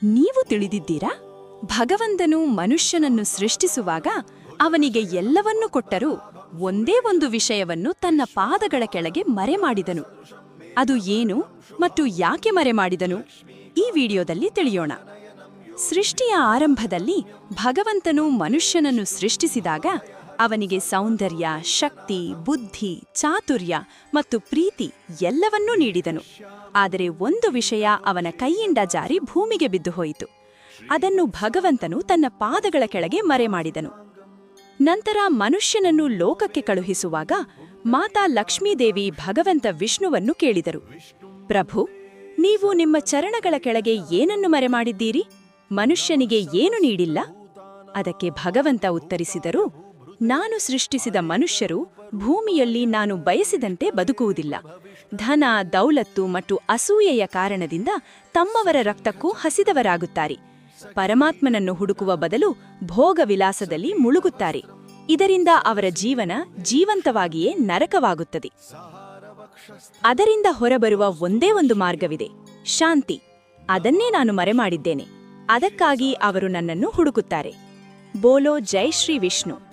ನೀವು ತಿಳಿದಿದ್ದೀರಾ? ಭಗವಂತನು ಮನುಷ್ಯನನ್ನು ಸೃಷ್ಟಿಸುವಾಗ ಅವನಿಗೆ ಎಲ್ಲವನ್ನೂ ಕೊಟ್ಟರೂ ಒಂದೇ ಒಂದು ವಿಷಯವನ್ನು ತನ್ನ ಪಾದಗಳ ಕೆಳಗೆ ಮರೆಮಾಡಿದನು. ಅದು ಏನು ಮತ್ತು ಯಾಕೆ ಮರೆಮಾಡಿದನು? ಈ ವಿಡಿಯೋದಲ್ಲಿ ತಿಳಿಯೋಣ. ಸೃಷ್ಟಿಯ ಆರಂಭದಲ್ಲಿ ಭಗವಂತನು ಮನುಷ್ಯನನ್ನು ಸೃಷ್ಟಿಸಿದಾಗ ಅವನಿಗೆ ಸೌಂದರ್ಯ, ಶಕ್ತಿ, ಬುದ್ಧಿ, ಚಾತುರ್ಯ ಮತ್ತು ಪ್ರೀತಿ ಎಲ್ಲವನ್ನೂ ನೀಡಿದನು. ಆದರೆ ಒಂದು ವಿಷಯ ಅವನ ಕೈಯಿಂದ ಜಾರಿ ಭೂಮಿಗೆ ಬಿದ್ದು ಹೋಯಿತು. ಅದನ್ನು ಭಗವಂತನು ತನ್ನ ಪಾದಗಳ ಕೆಳಗೆ ಮರೆಮಾಡಿದನು. ನಂತರ ಮನುಷ್ಯನನ್ನು ಲೋಕಕ್ಕೆ ಕಳುಹಿಸುವಾಗ ಮಾತಾ ಲಕ್ಷ್ಮೀದೇವಿ ಭಗವಂತ ವಿಷ್ಣುವನ್ನು ಕೇಳಿದರು, ಪ್ರಭು, ನೀವು ನಿಮ್ಮ ಚರಣಗಳ ಕೆಳಗೆ ಏನನ್ನು ಮರೆಮಾಡಿದ್ದೀರಿ? ಮನುಷ್ಯನಿಗೆ ಏನು ನೀಡಿಲ್ಲ? ಅದಕ್ಕೆ ಭಗವಂತ ಉತ್ತರಿಸಿದರು, ನಾನು ಸೃಷ್ಟಿಸಿದ ಮನುಷ್ಯರು ಭೂಮಿಯಲ್ಲಿ ನಾನು ಬಯಸಿದಂತೆ ಬದುಕುವುದಿಲ್ಲ. ಧನ, ದೌಲತ್ತು ಮತ್ತು ಅಸೂಯೆಯ ಕಾರಣದಿಂದ ತಮ್ಮವರ ರಕ್ತಕ್ಕೂ ಹಸಿದವರಾಗುತ್ತಾರೆ. ಪರಮಾತ್ಮನನ್ನು ಹುಡುಕುವ ಬದಲು ಭೋಗವಿಲಾಸದಲ್ಲಿ ಮುಳುಗುತ್ತಾರೆ. ಇದರಿಂದ ಅವರ ಜೀವನ ಜೀವಂತವಾಗಿಯೇ ನರಕವಾಗುತ್ತದೆ. ಅದರಿಂದ ಹೊರಬರುವ ಒಂದೇ ಒಂದು ಮಾರ್ಗವಿದೆ, ಶಾಂತಿ. ಅದನ್ನೇ ನಾನು ಮರೆಮಾಡಿದ್ದೇನೆ. ಅದಕ್ಕಾಗಿ ಅವರು ನನ್ನನ್ನು ಹುಡುಕುತ್ತಾರೆ. ಬೋಲೋ ಜೈ ಶ್ರೀ ವಿಷ್ಣು.